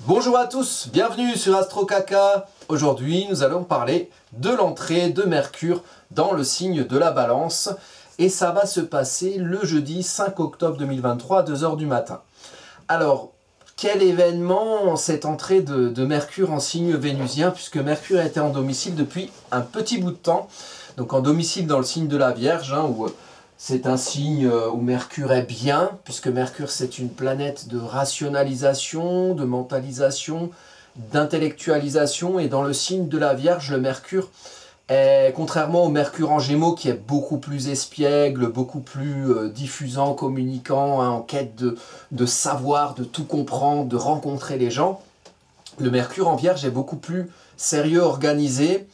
Bonjour à tous, bienvenue sur Astro Caca. Aujourd'hui, nous allons parler de l'entrée de Mercure dans le signe de la Balance. Et ça va se passer le jeudi 5 octobre 2023 à 2 h du matin. Alors, quel événement cette entrée de Mercure en signe vénusien, puisque Mercure était en domicile depuis un petit bout de temps. Donc en domicile dans le signe de la Vierge, où c'est un signe où Mercure est bien, puisque Mercure c'est une planète de rationalisation, de mentalisation, d'intellectualisation. Et dans le signe de la Vierge, le Mercure est, contrairement au Mercure en Gémeaux, qui est beaucoup plus espiègle, beaucoup plus diffusant, communicant, en quête de savoir, de tout comprendre, de rencontrer les gens, le Mercure en Vierge est beaucoup plus sérieux, organisé.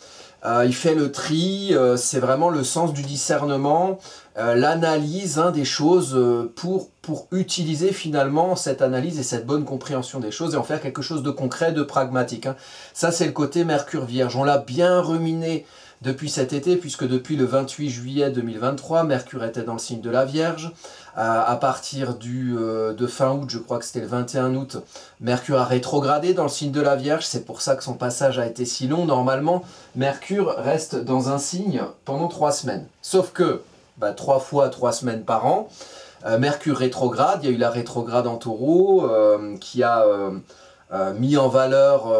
Il fait le tri, c'est vraiment le sens du discernement, l'analyse des choses pour utiliser finalement cette analyse et cette bonne compréhension des choses et en faire quelque chose de concret, de pragmatique. Ça, c'est le côté Mercure Vierge. On l'a bien ruminé depuis cet été, puisque depuis le 28 juillet 2023, Mercure était dans le signe de la Vierge. À partir de fin août, je crois que c'était le 21 août, Mercure a rétrogradé dans le signe de la Vierge. C'est pour ça que son passage a été si long. Normalement, Mercure reste dans un signe pendant 3 semaines. Sauf que, 3 fois 3 semaines par an, Mercure rétrograde. Il y a eu la rétrograde en Taureau qui a mis en valeur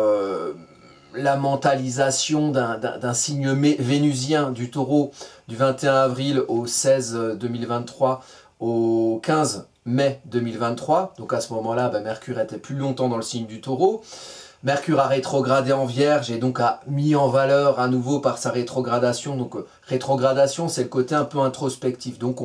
la mentalisation d'un signe vénusien du Taureau du 21 avril au 16 2023 au 15 mai 2023. Donc à ce moment-là, Mercure était plus longtemps dans le signe du Taureau. Mercure a rétrogradé en Vierge et donc a mis en valeur à nouveau par sa rétrogradation. Donc rétrogradation, c'est le côté un peu introspectif. Donc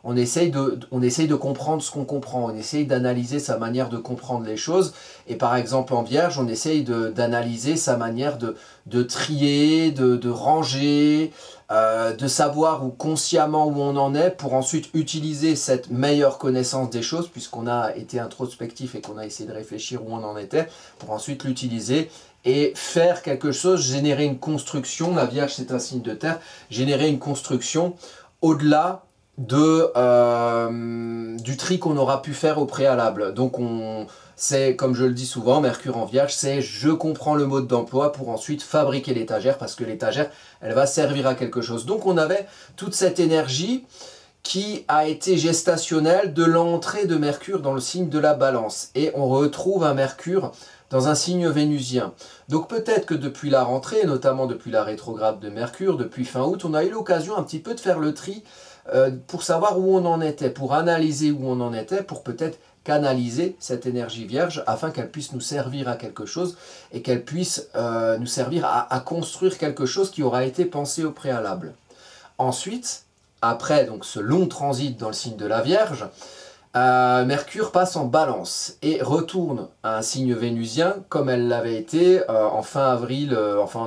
on essaye de comprendre ce qu'on comprend. On essaye d'analyser sa manière de comprendre les choses. Et par exemple en Vierge, on essaye d'analyser sa manière de trier, de ranger, de savoir consciemment où on en est pour ensuite utiliser cette meilleure connaissance des choses, puisqu'on a été introspectif et qu'on a essayé de réfléchir où on en était, pour ensuite l'utiliser et faire quelque chose, générer une construction. La Vierge, c'est un signe de terre, générer une construction au-delà du tri qu'on aura pu faire au préalable. Donc c'est, comme je le dis souvent, Mercure en Vierge, c'est je comprends le mode d'emploi pour ensuite fabriquer l'étagère, parce que l'étagère, elle va servir à quelque chose. Donc on avait toute cette énergie qui a été gestationnelle de l'entrée de Mercure dans le signe de la Balance. Et on retrouve un Mercure dans un signe vénusien. Donc peut-être que depuis la rentrée, notamment depuis la rétrograde de Mercure, depuis fin août, on a eu l'occasion un petit peu de faire le tri pour savoir où on en était, pour analyser où on en était, pour peut-être canaliser cette énergie vierge afin qu'elle puisse nous servir à quelque chose et qu'elle puisse nous servir à construire quelque chose qui aura été pensé au préalable. Ensuite, après donc ce long transit dans le signe de la Vierge, Mercure passe en Balance et retourne à un signe vénusien comme elle l'avait été en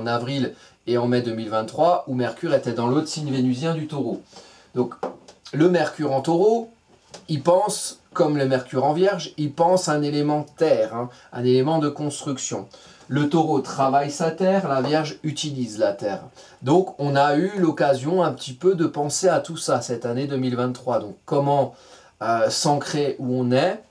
avril et en mai 2023 où Mercure était dans l'autre signe vénusien du Taureau. Donc le Mercure en Taureau, il pense, comme le Mercure en Vierge, il pense un élément terre, un élément de construction. Le Taureau travaille sa terre, la Vierge utilise la terre. Donc on a eu l'occasion un petit peu de penser à tout ça cette année 2023. Donc comment s'ancrer où on est,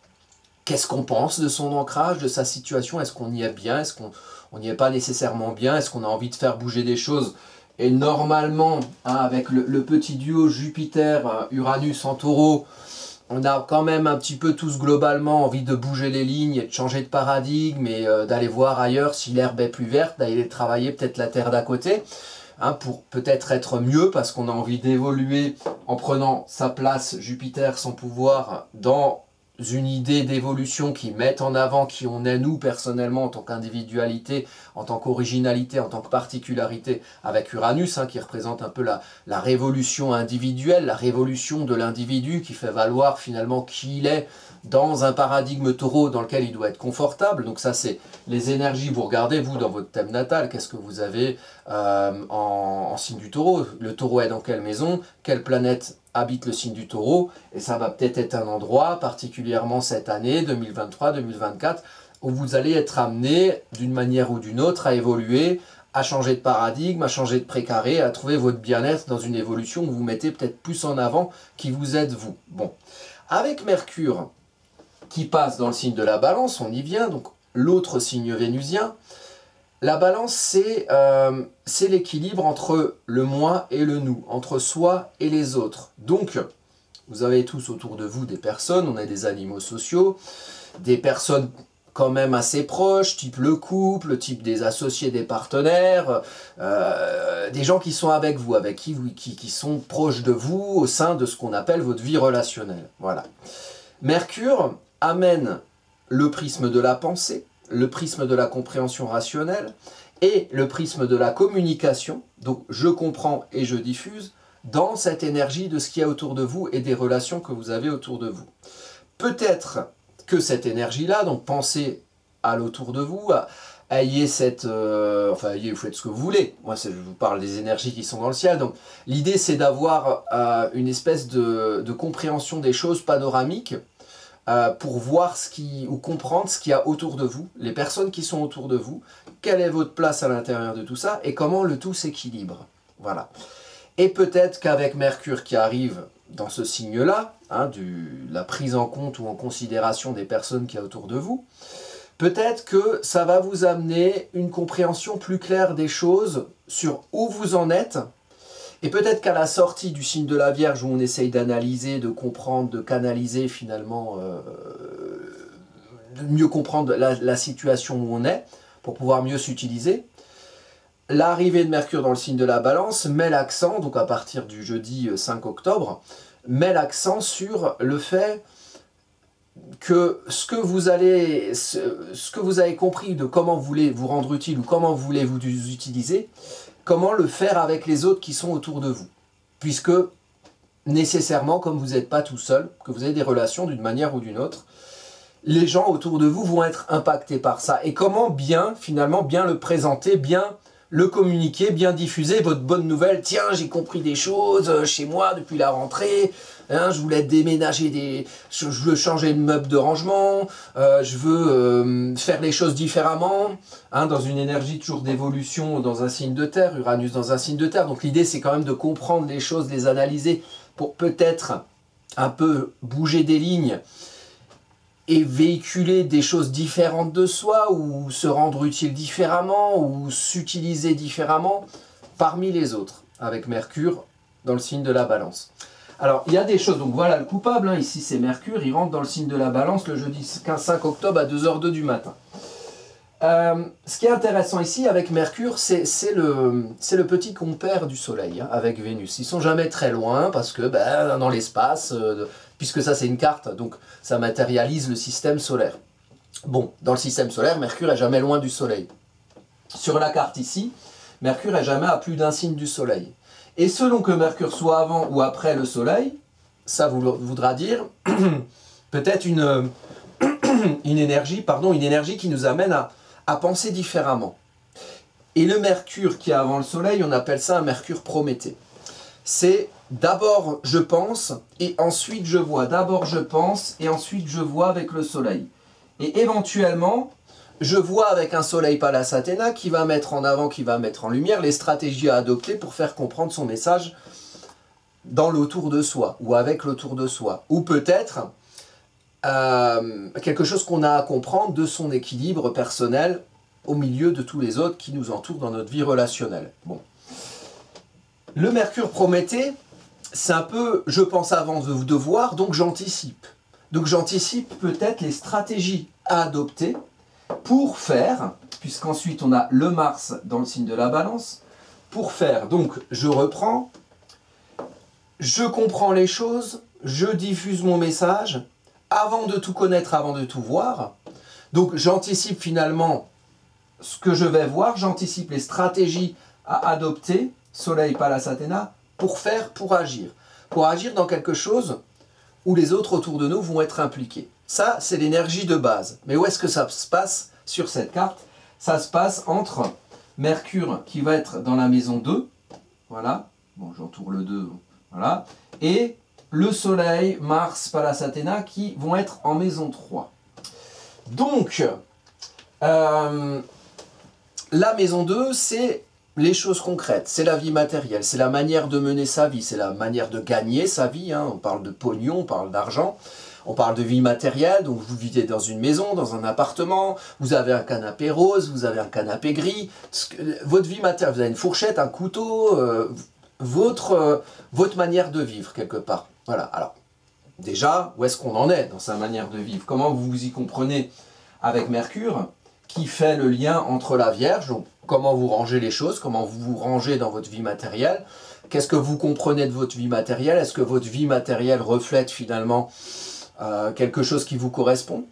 qu'est-ce qu'on pense de son ancrage, de sa situation, est-ce qu'on y est bien, est-ce qu'on n'y est pas nécessairement bien, est-ce qu'on a envie de faire bouger des choses. Et normalement, avec le petit duo Jupiter-Uranus en Taureau, on a quand même un petit peu tous globalement envie de bouger les lignes et de changer de paradigme et d'aller voir ailleurs si l'herbe est plus verte, d'aller travailler peut-être la terre d'à côté, pour peut-être être mieux parce qu'on a envie d'évoluer en prenant sa place, Jupiter, son pouvoir, dans une idée d'évolution qui met en avant qui on est nous personnellement en tant qu'individualité, en tant qu'originalité, en tant que particularité, avec Uranus qui représente un peu la révolution individuelle, la révolution de l'individu qui fait valoir finalement qui il est dans un paradigme Taureau dans lequel il doit être confortable. Donc ça c'est les énergies, vous regardez vous dans votre thème natal, qu'est-ce que vous avez en signe du Taureau, le Taureau est dans quelle maison, quelle planète habite le signe du Taureau, et ça va peut-être être un endroit, particulièrement cette année 2023-2024, où vous allez être amené d'une manière ou d'une autre à évoluer, à changer de paradigme, à changer de précaré, à trouver votre bien-être dans une évolution où vous mettez peut-être plus en avant qui vous êtes vous. Bon, avec Mercure qui passe dans le signe de la Balance, on y vient, donc l'autre signe vénusien. La balance, c'est l'équilibre entre le moi et le nous, entre soi et les autres. Donc, vous avez tous autour de vous des personnes, on est des animaux sociaux, des personnes quand même assez proches, type le couple, type des associés, des partenaires, des gens qui sont avec vous, qui sont proches de vous au sein de ce qu'on appelle votre vie relationnelle. Voilà. Mercure amène le prisme de la pensée, le prisme de la compréhension rationnelle et le prisme de la communication, donc je comprends et je diffuse, dans cette énergie de ce qu'il y a autour de vous et des relations que vous avez autour de vous. Peut-être que cette énergie-là, donc pensez à l'autour de vous, ayez cette... enfin, vous faites ce que vous voulez. Moi, je vous parle des énergies qui sont dans le ciel. Donc, l'idée, c'est d'avoir une espèce de compréhension des choses panoramiques, pour voir ou comprendre ce qu'il y a autour de vous, les personnes qui sont autour de vous, quelle est votre place à l'intérieur de tout ça, et comment le tout s'équilibre. Voilà. Et peut-être qu'avec Mercure qui arrive dans ce signe-là, hein, la prise en compte ou en considération des personnes qu'il y a autour de vous, peut-être que ça va vous amener une compréhension plus claire des choses sur où vous en êtes. Et peut-être qu'à la sortie du signe de la Vierge, où on essaye d'analyser, de comprendre, de canaliser finalement, de mieux comprendre la situation où on est, pour pouvoir mieux s'utiliser, l'arrivée de Mercure dans le signe de la Balance met l'accent, donc à partir du jeudi 5 octobre, met l'accent sur le fait que ce que vous avez compris de comment vous voulez vous rendre utile ou comment vous voulez vous utiliser, comment le faire avec les autres qui sont autour de vous. Puisque, nécessairement, comme vous n'êtes pas tout seul, que vous avez des relations d'une manière ou d'une autre, les gens autour de vous vont être impactés par ça. Et comment finalement, bien le présenter, bien le communiquer, bien diffuser votre bonne nouvelle. Tiens, j'ai compris des choses chez moi depuis la rentrée. Hein, je voulais déménager je veux changer de meuble de rangement. Je veux faire les choses différemment. Hein, dans une énergie toujours d'évolution dans un signe de terre. Uranus dans un signe de terre. Donc l'idée, c'est quand même de comprendre les choses, les analyser pour peut-être un peu bouger des lignes et véhiculer des choses différentes de soi, ou se rendre utile différemment, ou s'utiliser différemment parmi les autres, avec Mercure dans le signe de la Balance. Alors, il y a des choses, donc voilà le coupable, hein, ici c'est Mercure, il rentre dans le signe de la Balance le jeudi 5 octobre à 2h02 du matin. Ce qui est intéressant ici avec Mercure, c'est le petit compère du Soleil, hein, avec Vénus. Ils sont jamais très loin, parce que dans l'espace, puisque ça c'est une carte, donc ça matérialise le système solaire. Bon, dans le système solaire, Mercure est jamais loin du Soleil. Sur la carte ici, Mercure est jamais à plus d'un signe du Soleil. Et selon que Mercure soit avant ou après le Soleil, ça voudra dire peut-être une énergie qui nous amène à penser différemment. Et le Mercure qui est avant le Soleil, on appelle ça un Mercure Prométhée. C'est d'abord je pense et ensuite je vois. D'abord je pense et ensuite je vois avec le Soleil. Et éventuellement, je vois avec un Soleil Pallas Athéna qui va mettre en avant, qui va mettre en lumière les stratégies à adopter pour faire comprendre son message dans l'autour de soi ou avec l'autour de soi. Ou peut-être quelque chose qu'on a à comprendre de son équilibre personnel au milieu de tous les autres qui nous entourent dans notre vie relationnelle. Bon. Le Mercure Prométhée, c'est un peu, je pense avant de voir, donc j'anticipe. Donc j'anticipe peut-être les stratégies à adopter pour faire, puisqu'ensuite on a le Mars dans le signe de la Balance, pour faire, donc je reprends, je comprends les choses, je diffuse mon message, avant de tout connaître, avant de tout voir. Donc j'anticipe finalement ce que je vais voir, j'anticipe les stratégies à adopter, Soleil, Pallas Athéna, pour agir. Pour agir dans quelque chose où les autres autour de nous vont être impliqués. Ça, c'est l'énergie de base. Mais où est-ce que ça se passe sur cette carte? Ça se passe entre Mercure, qui va être dans la maison 2, voilà, bon, j'entoure le 2, voilà, et le Soleil, Mars, Pallas Athéna, qui vont être en maison 3. Donc, la maison 2, c'est les choses concrètes, c'est la vie matérielle, c'est la manière de mener sa vie, c'est la manière de gagner sa vie, hein. On parle de pognon, on parle d'argent, On parle de vie matérielle, donc vous vivez dans une maison, dans un appartement, vous avez un canapé rose, vous avez un canapé gris. Votre vie matérielle, vous avez une fourchette, un couteau, votre manière de vivre quelque part. Voilà, alors déjà, où est-ce qu'on en est dans sa manière de vivre? Comment vous vous y comprenez avec Mercure, qui fait le lien entre la Vierge, donc comment vous rangez les choses, comment vous vous rangez dans votre vie matérielle, qu'est-ce que vous comprenez de votre vie matérielle, est-ce que votre vie matérielle reflète finalement quelque chose qui vous correspond,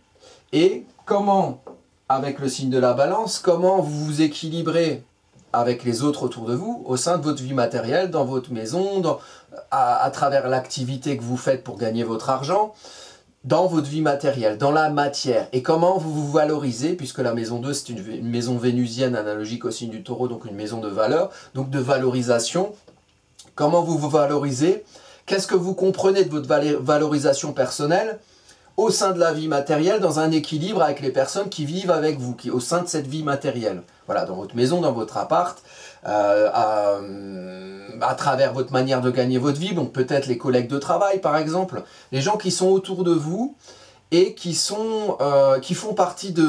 et comment, avec le signe de la Balance, comment vous vous équilibrez avec les autres autour de vous, au sein de votre vie matérielle, dans votre maison, à travers l'activité que vous faites pour gagner votre argent, dans votre vie matérielle, dans la matière, et comment vous vous valorisez, puisque la maison 2, c'est une maison vénusienne analogique au signe du Taureau, donc une maison de valeur, donc de valorisation. Comment vous vous valorisez? Qu'est-ce que vous comprenez de votre valorisation personnelle au sein de la vie matérielle, dans un équilibre avec les personnes qui vivent avec vous, au sein de cette vie matérielle. Voilà, dans votre maison, dans votre appart, à travers votre manière de gagner votre vie, donc peut-être les collègues de travail par exemple, les gens qui sont autour de vous et qui font partie du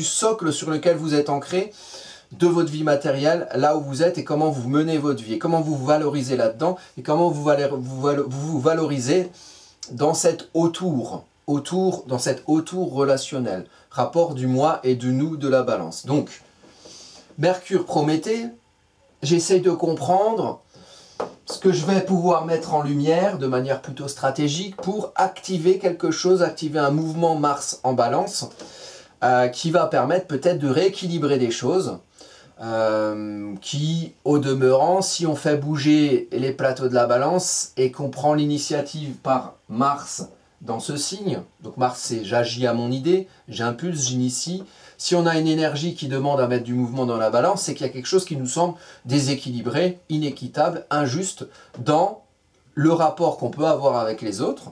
socle sur lequel vous êtes ancré, de votre vie matérielle, là où vous êtes et comment vous menez votre vie, et comment vous vous valorisez là-dedans, et comment vous vous valorisez dans cet dans cet autour relationnel, rapport du moi et du nous de la Balance. Donc, Mercure Prométhée, j'essaye de comprendre ce que je vais pouvoir mettre en lumière de manière plutôt stratégique pour activer quelque chose, activer un mouvement Mars en Balance qui va permettre peut-être de rééquilibrer des choses qui, au demeurant, si on fait bouger les plateaux de la Balance et qu'on prend l'initiative par Mars dans ce signe, donc Mars c'est j'agis à mon idée, j'impulse, j'initie, si on a une énergie qui demande à mettre du mouvement dans la Balance, c'est qu'il y a quelque chose qui nous semble déséquilibré, inéquitable, injuste dans le rapport qu'on peut avoir avec les autres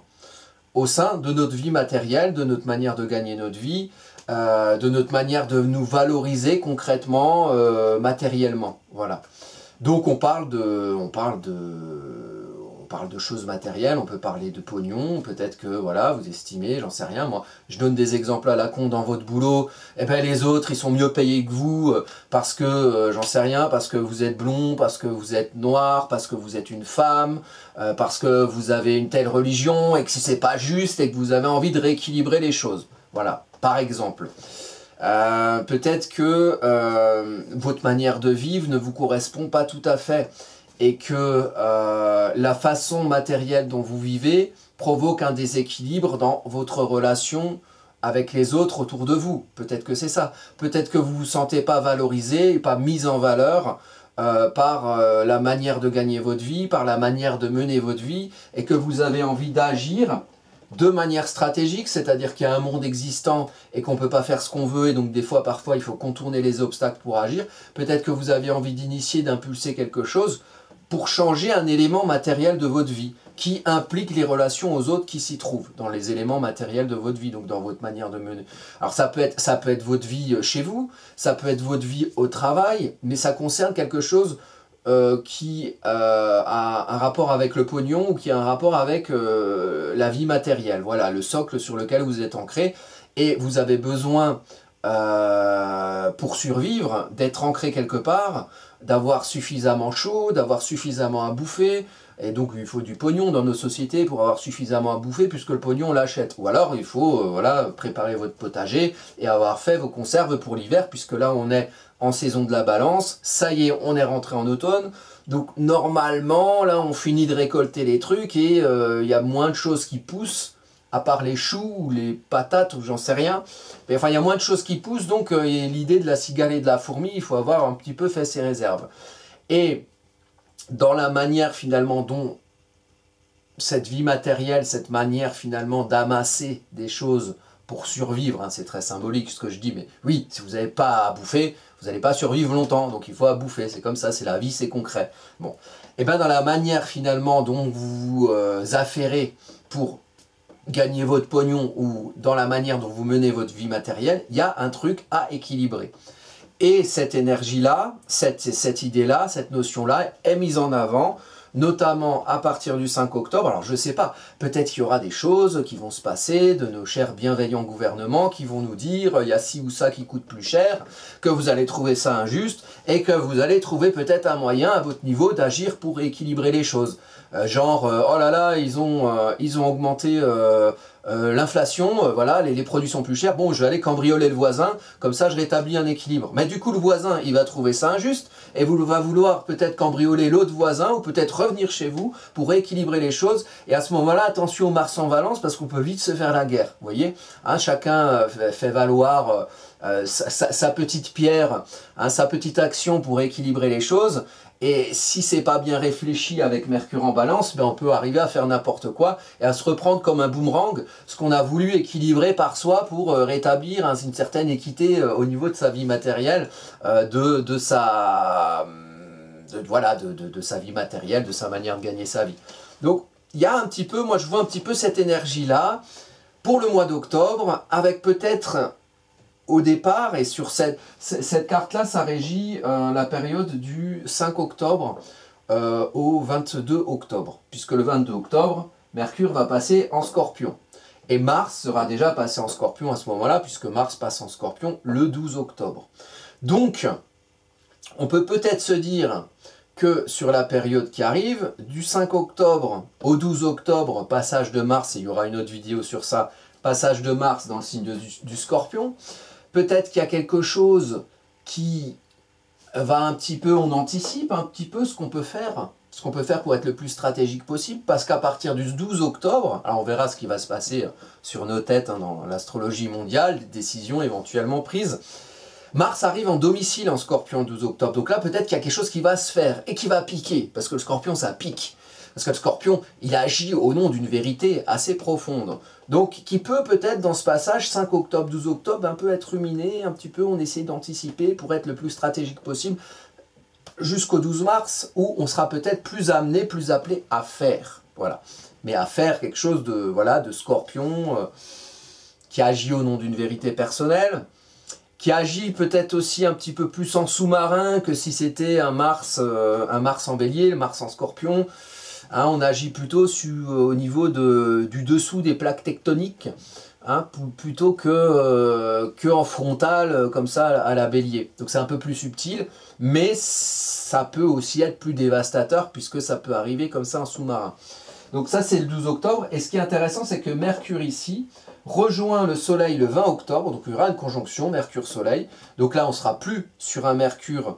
au sein de notre vie matérielle, de notre manière de gagner notre vie, de notre manière de nous valoriser concrètement, matériellement. Voilà. Donc on parle de choses matérielles, on peut parler de pognon, peut-être que voilà, vous estimez, j'en sais rien, moi je donne des exemples à la con dans votre boulot, et ben les autres ils sont mieux payés que vous parce que, j'en sais rien, parce que vous êtes blond, parce que vous êtes noir, parce que vous êtes une femme, parce que vous avez une telle religion et que si c'est pas juste et que vous avez envie de rééquilibrer les choses. Voilà, par exemple. Peut-être que votre manière de vivre ne vous correspond pas tout à fait et que la façon matérielle dont vous vivez provoque un déséquilibre dans votre relation avec les autres autour de vous. Peut-être que c'est ça. Peut-être que vous ne vous sentez pas valorisé, pas mis en valeur par la manière de gagner votre vie, par la manière de mener votre vie, et que vous avez envie d'agir de manière stratégique, c'est-à-dire qu'il y a un monde existant et qu'on ne peut pas faire ce qu'on veut, et donc des fois, parfois, il faut contourner les obstacles pour agir. Peut-être que vous avez envie d'initier, d'impulser quelque chose pour changer un élément matériel de votre vie, qui implique les relations aux autres qui s'y trouvent, dans les éléments matériels de votre vie, donc dans votre manière de mener. Alors ça peut être votre vie chez vous, ça peut être votre vie au travail, mais ça concerne quelque chose qui a un rapport avec le pognon ou qui a un rapport avec la vie matérielle. Voilà, le socle sur lequel vous êtes ancré, et vous avez besoin, pour survivre, d'être ancré quelque part, d'avoir suffisamment chaud, d'avoir suffisamment à bouffer, et donc il faut du pognon dans nos sociétés pour avoir suffisamment à bouffer, puisque le pognon on l'achète. Ou alors il faut voilà, préparer votre potager et avoir fait vos conserves pour l'hiver, puisque là on est en saison de la Balance, ça y est, on est rentré en automne, donc normalement là on finit de récolter les trucs et il y a moins de choses qui poussent, à part les choux ou les patates ou j'en sais rien. Mais enfin, il y a moins de choses qui poussent, donc l'idée de la cigale et de la fourmi, il faut avoir un petit peu fait ses réserves. Et dans la manière finalement dont cette vie matérielle, cette manière finalement d'amasser des choses pour survivre, hein, c'est très symbolique ce que je dis, mais oui, si vous n'avez pas à bouffer, vous n'allez pas survivre longtemps, donc il faut à bouffer, c'est comme ça, c'est la vie, c'est concret. Bon, et bien dans la manière finalement dont vous affairez pour gagner votre pognon, ou dans la manière dont vous menez votre vie matérielle, il y a un truc à équilibrer. Et cette énergie-là, cette idée-là, cette notion-là est mise en avant notamment à partir du 5 octobre. Alors je ne sais pas, peut-être qu'il y aura des choses qui vont se passer, de nos chers bienveillants gouvernements qui vont nous dire il y a ci ou ça qui coûte plus cher, que vous allez trouver ça injuste et que vous allez trouver peut-être un moyen à votre niveau d'agir pour équilibrer les choses. Oh là là, ils ont augmenté l'inflation, voilà, les produits sont plus chers, bon je vais aller cambrioler le voisin, comme ça je rétablis un équilibre. Mais du coup le voisin il va trouver ça injuste et vous va vouloir peut-être cambrioler l'autre voisin ou peut-être revenir chez vous pour rééquilibrer les choses. Et à ce moment-là, attention au Mars en Balance parce qu'on peut vite se faire la guerre, vous voyez, hein, chacun fait valoir sa petite pierre, hein, sa petite action pour équilibrer les choses. Et si c'est pas bien réfléchi avec Mercure en Balance, ben on peut arriver à faire n'importe quoi et à se reprendre comme un boomerang ce qu'on a voulu équilibrer par soi pour rétablir une certaine équité au niveau de sa vie matérielle, de sa vie matérielle, de sa manière de gagner sa vie. Donc il y a un petit peu, moi je vois un petit peu cette énergie-là pour le mois d'octobre, avec peut-être au départ, et sur cette carte-là, ça régit la période du 5 octobre au 22 octobre. Puisque le 22 octobre, Mercure va passer en Scorpion. Et Mars sera déjà passé en Scorpion à ce moment-là, puisque Mars passe en Scorpion le 12 octobre. Donc, on peut peut-être se dire que sur la période qui arrive, du 5 octobre au 12 octobre, passage de Mars, et il y aura une autre vidéo sur ça, passage de Mars dans le signe du Scorpion, peut-être qu'il y a quelque chose qui va un petit peu, on anticipe un petit peu ce qu'on peut faire pour être le plus stratégique possible, parce qu'à partir du 12 octobre, alors on verra ce qui va se passer sur nos têtes hein, dans l'astrologie mondiale, des décisions éventuellement prises. Mars arrive en domicile en Scorpion le 12 octobre, donc là peut-être qu'il y a quelque chose qui va se faire et qui va piquer, parce que le Scorpion ça pique. Parce que le Scorpion, il agit au nom d'une vérité assez profonde. Donc, qui peut peut-être dans ce passage, 5 octobre, 12 octobre, un peu être ruminé, un petit peu, on essaie d'anticiper pour être le plus stratégique possible, jusqu'au 12 mars, où on sera peut-être plus amené, plus appelé à faire. Voilà. Mais à faire quelque chose de, voilà, de Scorpion, qui agit au nom d'une vérité personnelle, qui agit peut-être aussi un petit peu plus en sous-marin que si c'était un Mars en Bélier, le Mars en Scorpion. Hein, on agit plutôt au niveau du dessous des plaques tectoniques, hein, plutôt que en frontal, comme ça, à la Bélier. Donc c'est un peu plus subtil, mais ça peut aussi être plus dévastateur, puisque ça peut arriver comme ça en sous-marin. Donc ça, c'est le 12 octobre. Et ce qui est intéressant, c'est que Mercure ici rejoint le Soleil le 20 octobre. Donc il y aura une conjonction Mercure-Soleil. Donc là, on ne sera plus sur un Mercure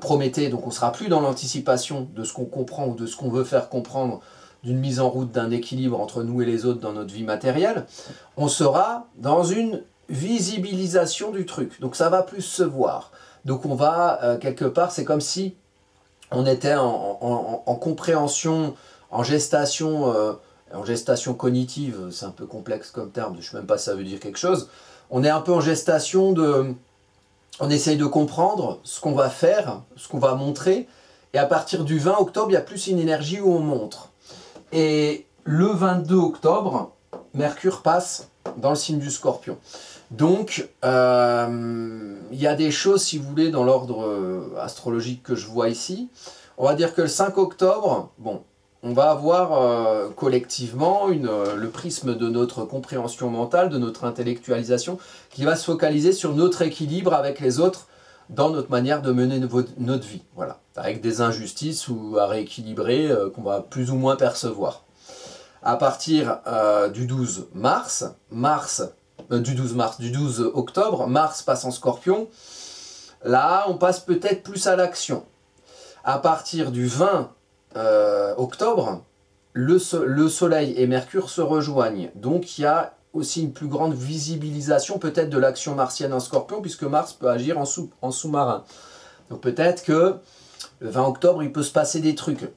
Prométhée, donc on ne sera plus dans l'anticipation de ce qu'on comprend ou de ce qu'on veut faire comprendre d'une mise en route d'un équilibre entre nous et les autres dans notre vie matérielle. On sera dans une visibilisation du truc, donc ça va plus se voir. Donc on va, quelque part, c'est comme si on était en compréhension, en gestation cognitive, c'est un peu complexe comme terme, je ne sais même pas si ça veut dire quelque chose. On est un peu en gestation de... On essaye de comprendre ce qu'on va faire, ce qu'on va montrer, et à partir du 20 octobre, il y a plus une énergie où on montre. Et le 22 octobre, Mercure passe dans le signe du Scorpion. Donc, il y a des choses, si vous voulez, dans l'ordre astrologique que je vois ici. On va dire que le 5 octobre, bon, on va avoir collectivement le prisme de notre compréhension mentale, de notre intellectualisation, qui va se focaliser sur notre équilibre avec les autres dans notre manière de mener notre vie. Voilà, avec des injustices ou à rééquilibrer qu'on va plus ou moins percevoir. À partir du 12 octobre, Mars passe en Scorpion. Là, on passe peut-être plus à l'action. À partir du 20 octobre, le Soleil et Mercure se rejoignent. Donc il y a aussi une plus grande visibilisation peut-être de l'action martienne en Scorpion, puisque Mars peut agir en sous-marin. Donc peut-être que le 20 octobre, il peut se passer des trucs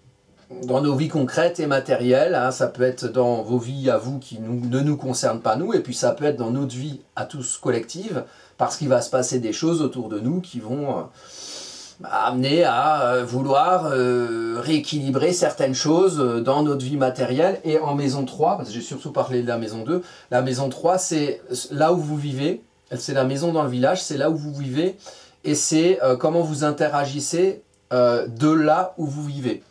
dans nos vies concrètes et matérielles. Hein, ça peut être dans vos vies à vous qui ne nous concernent pas nous, et puis ça peut être dans notre vie à tous collective, parce qu'il va se passer des choses autour de nous qui vont... amener à vouloir rééquilibrer certaines choses dans notre vie matérielle. Et en maison 3, parce que j'ai surtout parlé de la maison 2, la maison 3 c'est là où vous vivez, c'est la maison dans le village, c'est là où vous vivez, et c'est comment vous interagissez de là où vous vivez.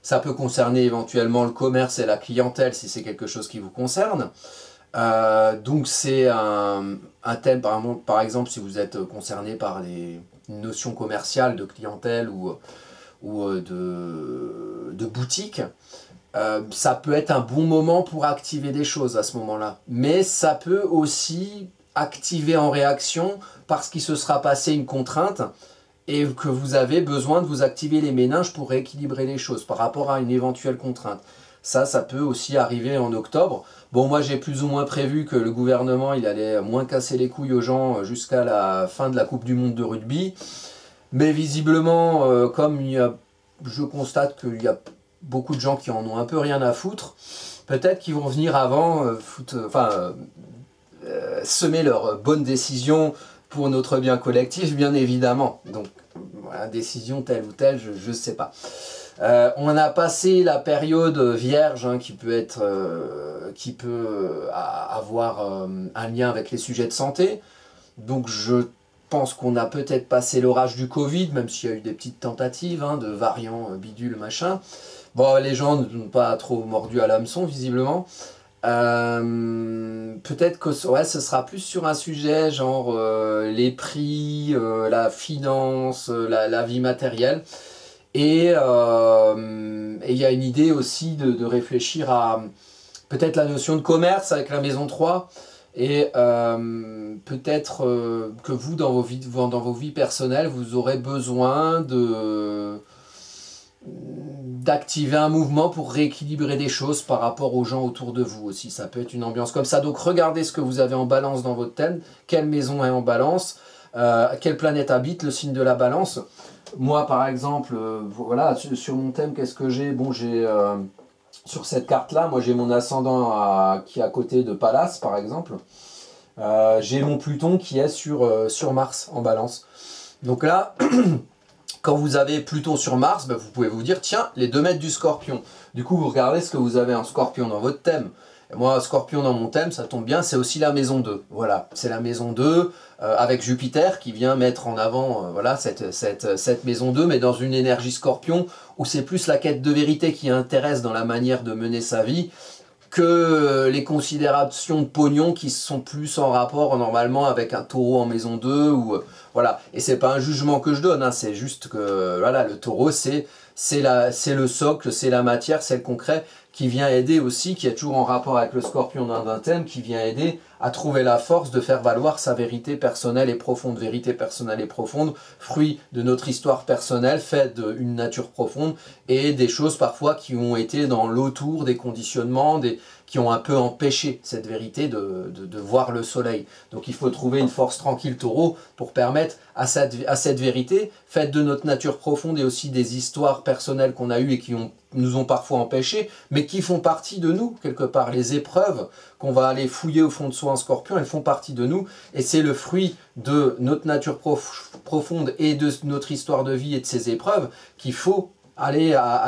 Ça peut concerner éventuellement le commerce et la clientèle si c'est quelque chose qui vous concerne. Donc c'est un thème, par exemple, si vous êtes concerné par les notions commerciales de clientèle ou de boutique, ça peut être un bon moment pour activer des choses à ce moment-là. Mais ça peut aussi activer en réaction parce qu'il se sera passé une contrainte et que vous avez besoin de vous activer les méninges pour rééquilibrer les choses par rapport à une éventuelle contrainte. Ça peut aussi arriver en octobre. Bon, moi j'ai plus ou moins prévu que le gouvernement il allait moins casser les couilles aux gens jusqu'à la fin de la Coupe du Monde de rugby. Mais visiblement, comme je constate qu'il y a beaucoup de gens qui en ont un peu rien à foutre, peut-être qu'ils vont venir avant semer leurs bonnes décisions pour notre bien collectif, bien évidemment. Donc, voilà, décision telle ou telle, je ne sais pas. On a passé la période vierge hein, qui peut avoir un lien avec les sujets de santé. Donc je pense qu'on a peut-être passé l'orage du Covid, même s'il y a eu des petites tentatives hein, de variants bidule machin. Bon, les gens n'ont pas trop mordu à l'hameçon visiblement. Peut-être que ouais, ce sera plus sur un sujet genre les prix, la finance, la vie matérielle. Et il y a une idée aussi de réfléchir à peut-être la notion de commerce avec la maison 3 et peut-être que vous, dans vos vies personnelles, vous aurez besoin d'activer un mouvement pour rééquilibrer des choses par rapport aux gens autour de vous aussi. Ça peut être une ambiance comme ça. Donc regardez ce que vous avez en balance dans votre thème, quelle maison est en balance, quelle planète habite le signe de la balance. Moi par exemple, voilà, sur mon thème, qu'est-ce que j'ai? Bon, j'ai sur cette carte-là, moi j'ai mon ascendant qui est à côté de Pallas par exemple. J'ai mon Pluton qui est sur Mars en balance. Donc là... Quand vous avez Pluton sur Mars, ben vous pouvez vous dire, tiens, les 2 mètres du Scorpion. Du coup, vous regardez ce que vous avez en Scorpion dans votre thème. Et moi, Scorpion dans mon thème, ça tombe bien, c'est aussi la maison 2. Voilà, c'est la maison 2 avec Jupiter qui vient mettre en avant voilà, cette maison 2, mais dans une énergie Scorpion où c'est plus la quête de vérité qui intéresse dans la manière de mener sa vie que les considérations de pognon qui sont plus en rapport normalement avec un taureau en maison 2 ou voilà. Et c'est pas un jugement que je donne, hein, c'est juste que voilà, le taureau c'est le socle, c'est la matière, c'est le concret qui vient aider aussi, qui est toujours en rapport avec le Scorpion d'un thème, qui vient aider à trouver la force de faire valoir sa vérité personnelle et profonde. Vérité personnelle et profonde, fruit de notre histoire personnelle, faite d'une nature profonde et des choses parfois qui ont été dans l'autour, des conditionnements, qui ont un peu empêché cette vérité de voir le soleil. Donc il faut trouver une force tranquille taureau pour permettre à cette vérité, faite de notre nature profonde et aussi des histoires personnelles qu'on a eues et qui nous ont parfois empêchés, mais qui font partie de nous, quelque part. Les épreuves qu'on va aller fouiller au fond de soi en Scorpion, elles font partie de nous, et c'est le fruit de notre nature profonde et de notre histoire de vie et de ces épreuves qu'il faut à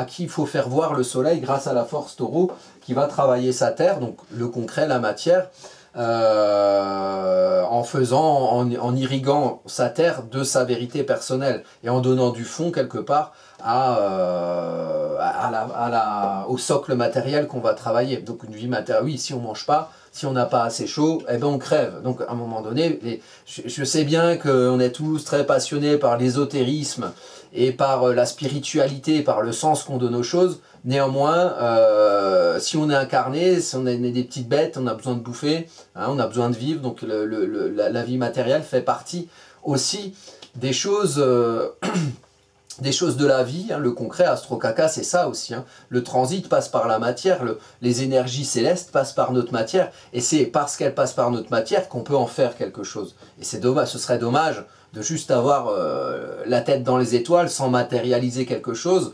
qui il faut faire voir le soleil grâce à la force taureau qui va travailler sa terre, donc le concret, la matière, en irriguant sa terre de sa vérité personnelle et en donnant du fond quelque part au socle matériel qu'on va travailler. Donc une vie matérielle, oui, si on mange pas, si on n'a pas assez chaud, eh ben on crève. Donc à un moment donné, je sais bien qu'on est tous très passionnés par l'ésotérisme et par la spiritualité, par le sens qu'on donne aux choses. Néanmoins, si on est incarné, si on est des petites bêtes, on a besoin de bouffer, hein, on a besoin de vivre, donc la vie matérielle fait partie aussi des choses, des choses de la vie, hein, le concret, Astro-Caca, c'est ça aussi. Hein. Le transit passe par la matière, les énergies célestes passent par notre matière, et c'est parce qu'elles passent par notre matière qu'on peut en faire quelque chose. Et c'est dommage, ce serait dommage de juste avoir la tête dans les étoiles sans matérialiser quelque chose,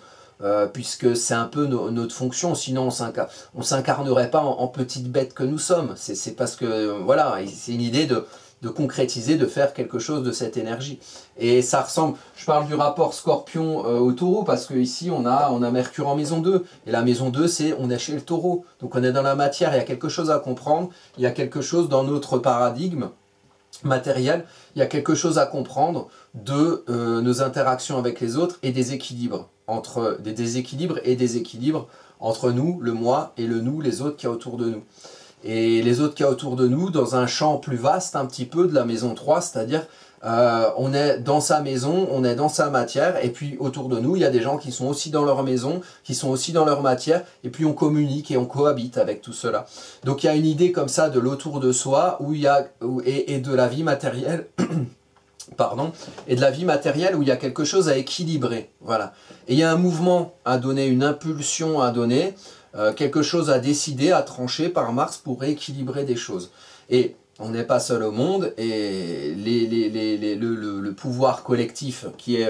puisque c'est un peu notre fonction, sinon on s'incarnerait pas en petites bêtes que nous sommes. C'est parce que, voilà, c'est une idée de concrétiser, de faire quelque chose de cette énergie. Et ça ressemble, je parle du rapport Scorpion au taureau, parce que ici on a Mercure en maison 2, et la maison 2 c'est, on est chez le taureau, donc on est dans la matière, il y a quelque chose à comprendre, il y a quelque chose dans notre paradigme, matériel, il y a quelque chose à comprendre de nos interactions avec les autres et des équilibres entre nous, le moi, et le nous, les autres qu'il y a autour de nous. Et les autres qu'il y a autour de nous, dans un champ plus vaste un petit peu de la maison 3, c'est-à-dire on est dans sa maison, on est dans sa matière, et puis autour de nous, il y a des gens qui sont aussi dans leur maison, qui sont aussi dans leur matière, et puis on communique et on cohabite avec tout cela. Donc il y a une idée comme ça de l'autour de soi, et de la vie matérielle, pardon, et de la vie matérielle où il y a quelque chose à équilibrer, voilà. Et il y a un mouvement à donner, une impulsion à donner, quelque chose à décider, à trancher par Mars pour rééquilibrer des choses. Et on n'est pas seul au monde, et le pouvoir collectif qui est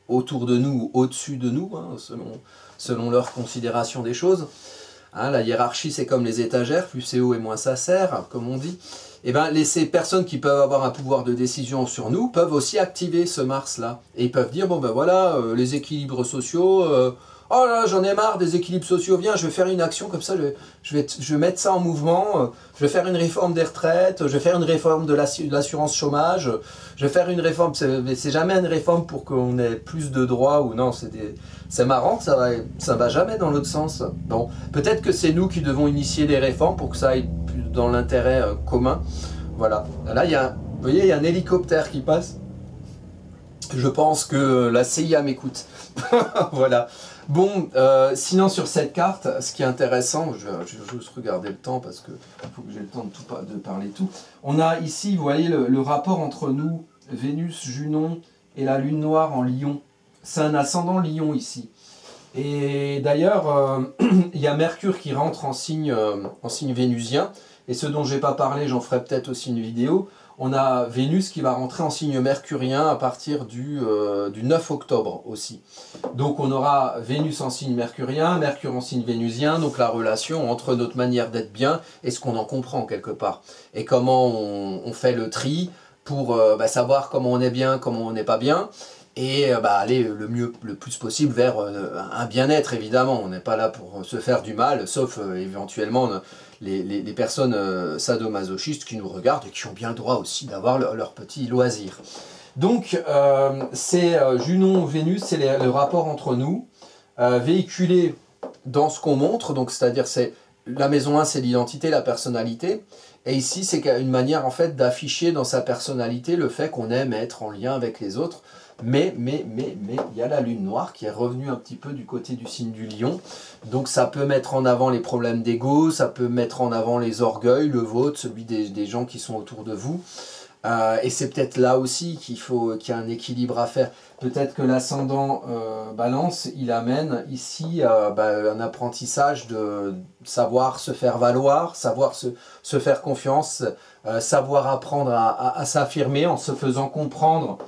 autour de nous, au-dessus de nous, hein, selon leur considération des choses, hein, la hiérarchie c'est comme les étagères, plus c'est haut et moins ça sert, comme on dit. Et bien ces personnes qui peuvent avoir un pouvoir de décision sur nous peuvent aussi activer ce Mars-là. Et ils peuvent dire, bon ben voilà, les équilibres sociaux, oh là, j'en ai marre des équilibres sociaux, viens, je vais faire une action comme ça, je vais mettre ça en mouvement, je vais faire une réforme des retraites, je vais faire une réforme de l'assurance chômage, je vais faire une réforme, c'est jamais une réforme pour qu'on ait plus de droits, ou non, c'est marrant, ça va jamais dans l'autre sens. Bon, peut-être que c'est nous qui devons initier des réformes pour que ça aille plus dans l'intérêt commun. Voilà, là, vous voyez, il y a un hélicoptère qui passe. Je pense que la CIA m'écoute. Voilà. Bon, sinon sur cette carte, ce qui est intéressant, je vais juste regarder le temps parce qu'il faut que j'ai le temps de parler tout. On a ici, vous voyez, le rapport entre nous, Vénus, Junon et la Lune noire en Lion. C'est un ascendant Lion ici. Et d'ailleurs, il y a Mercure qui rentre en signe vénusien. Et ce dont je n'ai pas parlé, j'en ferai peut-être aussi une vidéo. On a Vénus qui va rentrer en signe mercurien à partir du 9 octobre aussi. Donc on aura Vénus en signe mercurien, Mercure en signe vénusien, donc la relation entre notre manière d'être bien et ce qu'on en comprend quelque part. Et comment on fait le tri pour savoir comment on est bien, comment on n'est pas bien. Et aller le plus possible vers un bien-être évidemment. On n'est pas là pour se faire du mal, sauf éventuellement les personnes sadomasochistes qui nous regardent et qui ont bien le droit aussi d'avoir leur petit loisir. Donc c'est Junon-Vénus, c'est le rapport entre nous, véhiculé dans ce qu'on montre, donc c'est-à-dire c'est la maison 1 c'est l'identité, la personnalité, et ici c'est une manière en fait d'afficher dans sa personnalité le fait qu'on aime être en lien avec les autres. Mais il y a la Lune noire qui est revenue un petit peu du côté du signe du Lion. Donc ça peut mettre en avant les problèmes d'ego, ça peut mettre en avant les orgueils, le vôtre, celui des gens qui sont autour de vous. Et c'est peut-être là aussi qu'il y a un équilibre à faire. Peut-être que l'ascendant Balance, il amène ici un apprentissage de savoir se faire valoir, savoir se faire confiance, savoir apprendre à s'affirmer en se faisant comprendre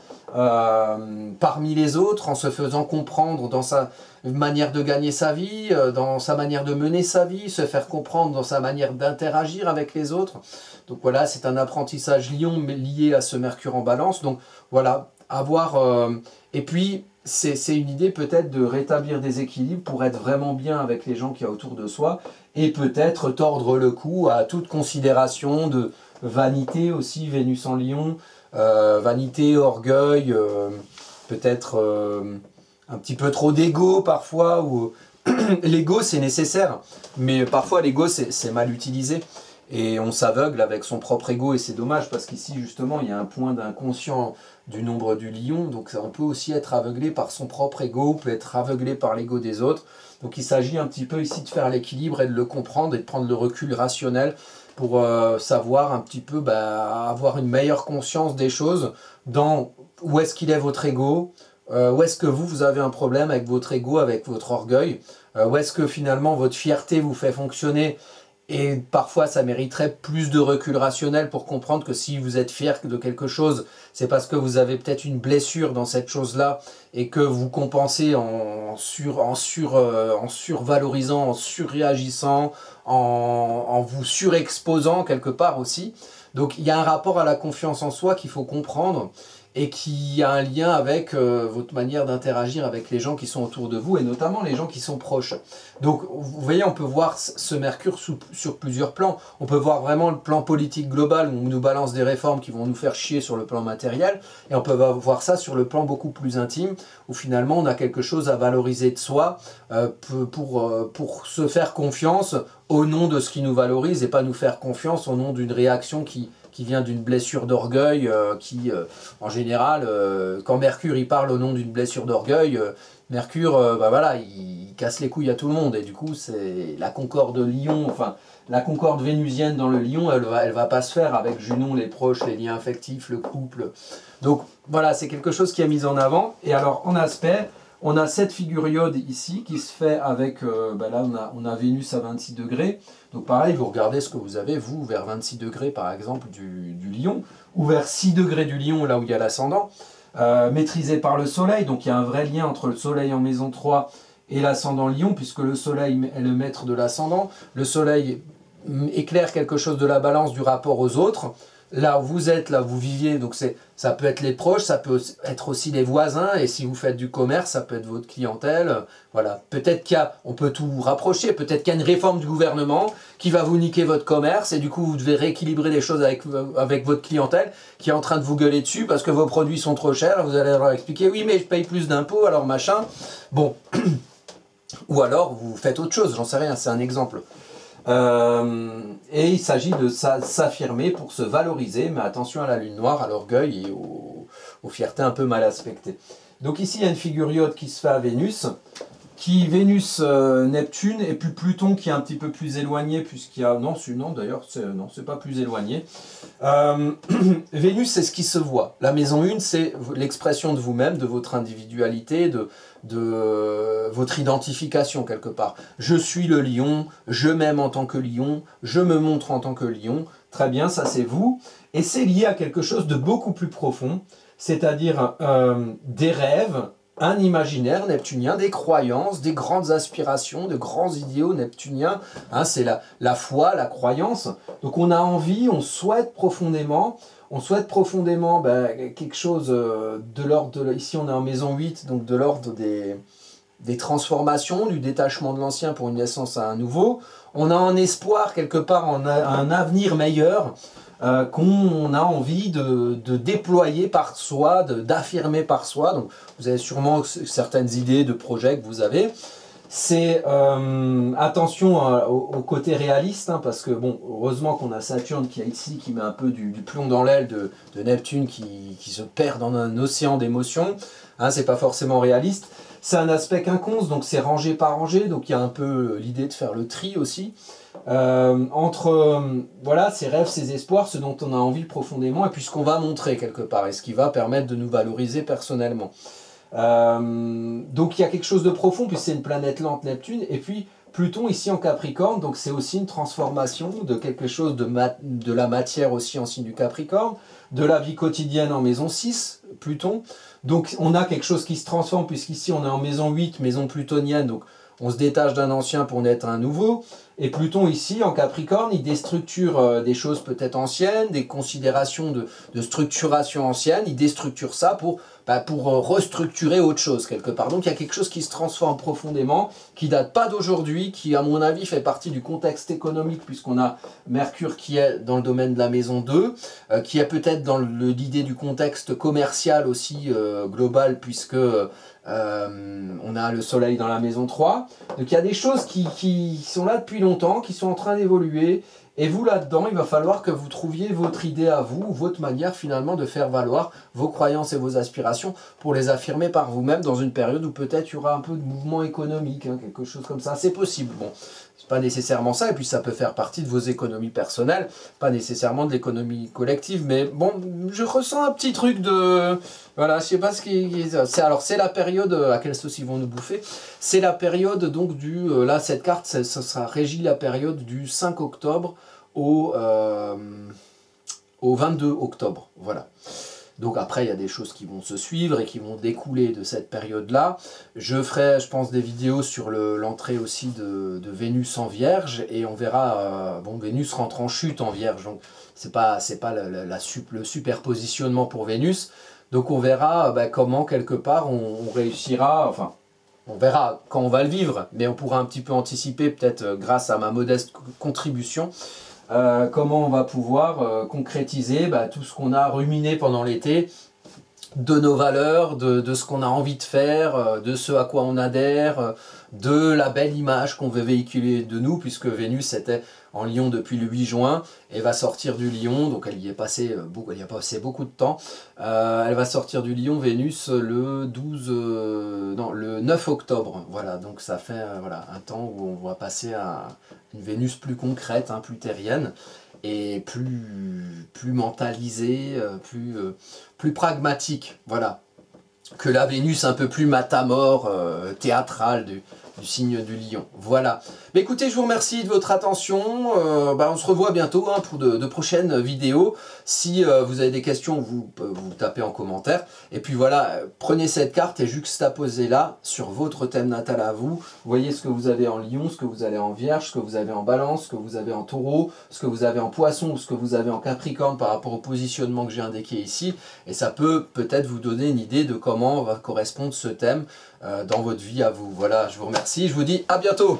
parmi les autres, en se faisant comprendre dans sa manière de gagner sa vie, dans sa manière de mener sa vie, se faire comprendre dans sa manière d'interagir avec les autres. Donc voilà, c'est un apprentissage Lion lié à ce Mercure en Balance. Donc voilà, et puis c'est une idée peut-être de rétablir des équilibres pour être vraiment bien avec les gens qu'il y a autour de soi et peut-être tordre le cou à toute considération de vanité aussi, Vénus en Lion, vanité, orgueil, peut-être un petit peu trop d'ego parfois, ou l'ego c'est nécessaire, mais parfois l'ego c'est mal utilisé et on s'aveugle avec son propre ego et c'est dommage parce qu'ici justement il y a un point d'inconscient du nombre du Lion, donc on peut aussi être aveuglé par son propre ego, peut être aveuglé par l'ego des autres, donc il s'agit un petit peu ici de faire l'équilibre et de le comprendre et de prendre le recul rationnel pour savoir un petit peu, avoir une meilleure conscience des choses, dans où est-ce qu'il est votre ego, où est-ce que vous avez un problème avec votre ego, avec votre orgueil, où est-ce que finalement votre fierté vous fait fonctionner, et parfois ça mériterait plus de recul rationnel pour comprendre que si vous êtes fier de quelque chose, c'est parce que vous avez peut-être une blessure dans cette chose-là et que vous compensez en survalorisant, en surréagissant, en vous surexposant quelque part aussi. Donc il y a un rapport à la confiance en soi qu'il faut comprendre et qui a un lien avec votre manière d'interagir avec les gens qui sont autour de vous, et notamment les gens qui sont proches. Donc vous voyez, on peut voir ce Mercure sur plusieurs plans. On peut voir vraiment le plan politique global, où on nous balance des réformes qui vont nous faire chier sur le plan matériel, et on peut voir ça sur le plan beaucoup plus intime, où finalement on a quelque chose à valoriser de soi pour se faire confiance au nom de ce qui nous valorise, et pas nous faire confiance au nom d'une réaction qui vient d'une blessure d'orgueil, en général, quand Mercure il parle au nom d'une blessure d'orgueil, Mercure, bah voilà, il casse les couilles à tout le monde, et du coup, c'est la concorde Lion, enfin, la concorde vénusienne dans le Lion, elle va pas se faire avec Junon, les proches, les liens affectifs, le couple. Donc, voilà, c'est quelque chose qui est mis en avant. Et alors, en aspect, on a cette figure iode ici, qui se fait avec, bah là, on a Vénus à 26 degrés. Donc, pareil, vous regardez ce que vous avez, vous, vers 26 degrés, par exemple, du Lion, ou vers 6 degrés du Lion, là où il y a l'ascendant. Maîtrisé par le soleil, donc il y a un vrai lien entre le soleil en maison 3 et l'ascendant Lion, puisque le soleil est le maître de l'ascendant. Le soleil éclaire quelque chose de la balance du rapport aux autres. Là où vous êtes, là où vous viviez, donc ça peut être les proches, ça peut être aussi les voisins, et si vous faites du commerce, ça peut être votre clientèle. Voilà, peut-être on peut tout rapprocher, peut-être qu'il y a une réforme du gouvernement qui va vous niquer votre commerce, et du coup vous devez rééquilibrer les choses avec votre clientèle qui est en train de vous gueuler dessus parce que vos produits sont trop chers. Vous allez leur expliquer, oui mais je paye plus d'impôts, alors machin. Bon, ou alors vous faites autre chose, j'en sais rien, c'est un exemple. Et il s'agit de s'affirmer pour se valoriser, mais attention à la lune noire, à l'orgueil et aux fiertés un peu mal aspectées. Donc ici il y a une figure iode qui se fait à Vénus, Vénus, Neptune, et puis Pluton qui est un petit peu plus éloigné, puisqu'il y a... Non, d'ailleurs, c'est pas plus éloigné. Vénus, c'est ce qui se voit. La maison 1, c'est l'expression de vous-même, de votre individualité, de votre identification quelque part. Je suis le lion, je m'aime en tant que lion, je me montre en tant que lion. Très bien, ça c'est vous. Et c'est lié à quelque chose de beaucoup plus profond, c'est-à-dire des rêves, un imaginaire neptunien, des croyances, des grandes aspirations, de grands idéaux neptuniens. Hein, c'est la foi, la croyance. Donc on a envie, on souhaite profondément quelque chose de l'ordre, ici on est en maison 8, donc de l'ordre des transformations, du détachement de l'ancien pour une naissance à un nouveau. On a un espoir quelque part en un avenir meilleur, qu'on a envie de déployer par soi, d'affirmer par soi. Donc vous avez sûrement certaines idées de projets que vous avez. C'est attention au côté réaliste, hein, parce que bon, heureusement qu'on a Saturne qui est ici, qui met un peu du plomb dans l'aile de Neptune, qui se perd dans un océan d'émotions. Hein, c'est pas forcément réaliste. C'est un aspect quinconce, donc c'est rangé par rangé, donc il y a un peu l'idée de faire le tri aussi. Entre voilà, ces rêves, ces espoirs, ce dont on a envie profondément, et puis ce qu'on va montrer quelque part, et ce qui va permettre de nous valoriser personnellement. Donc il y a quelque chose de profond, puis c'est une planète lente Neptune, et puis Pluton ici en Capricorne, donc c'est aussi une transformation de quelque chose de la matière aussi en signe du Capricorne, de la vie quotidienne en maison 6, Pluton. Donc on a quelque chose qui se transforme, puisqu'ici on est en maison 8, maison plutonienne, donc on se détache d'un ancien pour naître un nouveau. Et Pluton ici, en Capricorne, il déstructure des choses peut-être anciennes, des considérations de structuration ancienne. Il déstructure ça pour restructurer autre chose quelque part. Donc il y a quelque chose qui se transforme profondément, qui date pas d'aujourd'hui, qui à mon avis fait partie du contexte économique, puisqu'on a Mercure qui est dans le domaine de la maison 2, qui est peut-être dans l'idée du contexte commercial aussi global, puisque on a le soleil dans la maison 3. Donc il y a des choses qui sont là depuis longtemps, qui sont en train d'évoluer. Et vous là-dedans, il va falloir que vous trouviez votre idée à vous, votre manière finalement de faire valoir vos croyances et vos aspirations pour les affirmer par vous-même dans une période où peut-être il y aura un peu de mouvement économique, hein, quelque chose comme ça. C'est possible. Bon, c'est pas nécessairement ça, et puis ça peut faire partie de vos économies personnelles, pas nécessairement de l'économie collective, mais bon, je ressens un petit truc de... Voilà, je sais pas ce qui... Alors, c'est la période... À quelle sauce ils vont nous bouffer? C'est la période, donc, là, cette carte, ça sera régi la période du 5 octobre au 22 octobre. Voilà. Donc après, il y a des choses qui vont se suivre et qui vont découler de cette période-là. Je ferai, je pense, des vidéos sur l'entrée aussi de Vénus en Vierge, et on verra, bon, Vénus rentre en chute en Vierge, donc c'est pas le superpositionnement pour Vénus. Donc on verra comment quelque part on réussira, enfin on verra quand on va le vivre, mais on pourra un petit peu anticiper peut-être grâce à ma modeste contribution, comment on va pouvoir concrétiser tout ce qu'on a ruminé pendant l'été, de nos valeurs, de ce qu'on a envie de faire, de ce à quoi on adhère, de la belle image qu'on veut véhiculer de nous, puisque Vénus était en Lion depuis le 8 juin et va sortir du Lion, donc elle y a passé beaucoup de temps. Elle va sortir du Lion, Vénus, le 9 octobre. Voilà, donc ça fait un temps où on va passer à une Vénus plus concrète, plus terrienne, et plus mentalisée, plus pragmatique, voilà, que la Vénus un peu plus matamore, théâtrale du signe du Lion. Voilà. Mais écoutez, je vous remercie de votre attention. On se revoit bientôt pour de prochaines vidéos. Si vous avez des questions, vous tapez en commentaire. Et puis voilà, prenez cette carte et juxtaposez-la sur votre thème natal à vous. Voyez ce que vous avez en Lion, ce que vous avez en Vierge, ce que vous avez en Balance, ce que vous avez en Taureau, ce que vous avez en Poisson ou ce que vous avez en Capricorne par rapport au positionnement que j'ai indiqué ici. Et ça peut peut-être vous donner une idée de comment va correspondre ce thème dans votre vie à vous. Voilà, je vous remercie. Je vous dis à bientôt.